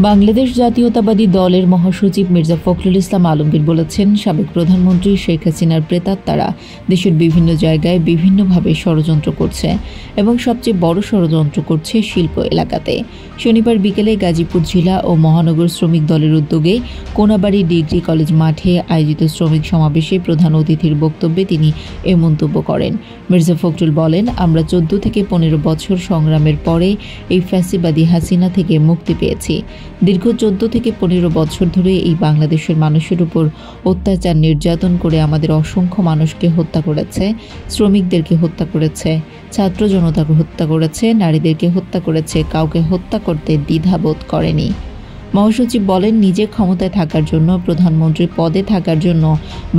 বাংলাদেশ জাতীয়তাবাদী দলের মহাসচিব মির্জা ফখরুল ইসলাম আলমগীর বলেছেন, সাবেক প্রধানমন্ত্রী শেখ হাসিনার প্রেতাত্মারা দেশের বিভিন্ন জায়গায় বিভিন্নভাবে ষড়যন্ত্র করছে এবং সবচেয়ে বড় ষড়যন্ত্র করছে শিল্প এলাকাতে। শনিবার বিকেলে গাজীপুর জেলা ও মহানগর শ্রমিক দলের উদ্যোগে কোনাবাড়ী ডিগ্রি কলেজ মাঠে আয়োজিত শ্রমিক সমাবেশে প্রধান অতিথির বক্তব্যে তিনি এ মন্তব্য করেন। মির্জা ফখরুল বলেন, আমরা 14 থেকে 15 বছর সংগ্রামের পরে এই ফ্যাসিবাদী হাসিনা থেকে মুক্তি পেয়েছি। দীর্ঘ 14 থেকে 15 বছর ধরে এই বাংলাদেশের মানুষের উপর অত্যাচার নির্যাতন করে আমাদের অসংখ্য মানুষকে হত্যা করেছে, শ্রমিকদেরকে হত্যা করেছে, ছাত্র জনতাকে হত্যা করেছে, নারীদেরকে হত্যা করেছে, কাউকে হত্যা করতে দ্বিধাবোধ করেনি। মহাসচিব বলেন, নিজে ক্ষমতায় থাকার জন্য, প্রধানমন্ত্রী পদে থাকার জন্য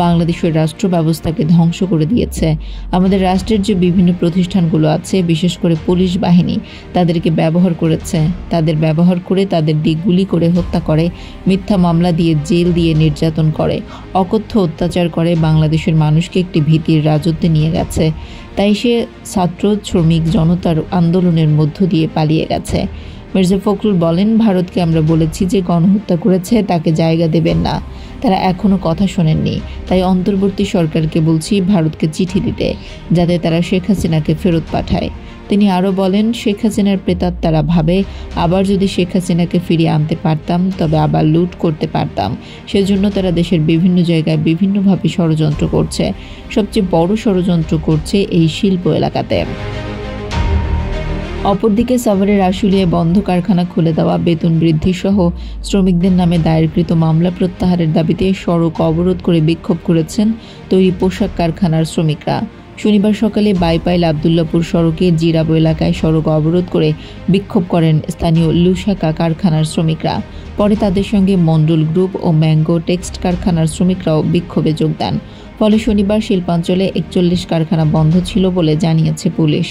বাংলাদেশের রাষ্ট্র ব্যবস্থাকে ধ্বংস করে দিয়েছে। আমাদের রাষ্ট্রের যে বিভিন্ন প্রতিষ্ঠানগুলো আছে, বিশেষ করে পুলিশ বাহিনী, তাদেরকে ব্যবহার করেছে। তাদের ব্যবহার করে তাদের গুলি করে হত্যা করে, মিথ্যা মামলা দিয়ে জেল দিয়ে নির্যাতন করে, অকথ্য অত্যাচার করে, বাংলাদেশের মানুষকে একটি ভীতির রাজত্বে নিয়ে গেছে। তাই সে ছাত্র শ্রমিক জনতার আন্দোলনের মধ্য দিয়ে পালিয়ে গেছে। মির্জা ফখরুল বলেন, ভারতকে আমরা বলেছি যে গণহত্যা করেছে তাকে জায়গা দেবেন না, তারা এখনও কথা শোনেননি। তাই অন্তর্বর্তী সরকারকে বলছি ভারতকে চিঠি দিতে, যাতে তারা শেখ হাসিনাকে ফেরত পাঠায়। তিনি আরও বলেন, শেখ হাসিনার প্রেতাত্মারা ভাবে আবার যদি শেখ হাসিনাকে ফিরিয়ে আনতে পারতাম তবে আবার লুট করতে পারতাম। সেজন্য তারা দেশের বিভিন্ন জায়গায় বিভিন্নভাবে ষড়যন্ত্র করছে। সবচেয়ে বড় ষড়যন্ত্র করছে এই শিল্প এলাকাতে। অপরদিকে সাভারের আশুলিয়ায় বন্ধ কারখানা খুলে দেওয়া, বেতন বৃদ্ধি সহ শ্রমিকদের নামে দায়েরকৃত মামলা প্রত্যাহারের দাবিতে সড়ক অবরোধ করে বিক্ষোভ করেছেন তৈরি পোশাক কারখানার শ্রমিকরা। শনিবার সকালে বাইপাইল আবদুল্লাপুর সড়কে জিরাবো এলাকায় সড়ক অবরোধ করে বিক্ষোভ করেন স্থানীয় লুসাকা কারখানার শ্রমিকরা। পরে তাদের সঙ্গে মণ্ডল গ্রুপ ও ম্যাঙ্গো টেক্সট কারখানার শ্রমিকরাও বিক্ষোভে যোগ দেন। ফলে শনিবার শিল্পাঞ্চলে 41 কারখানা বন্ধ ছিল বলে জানিয়েছে পুলিশ।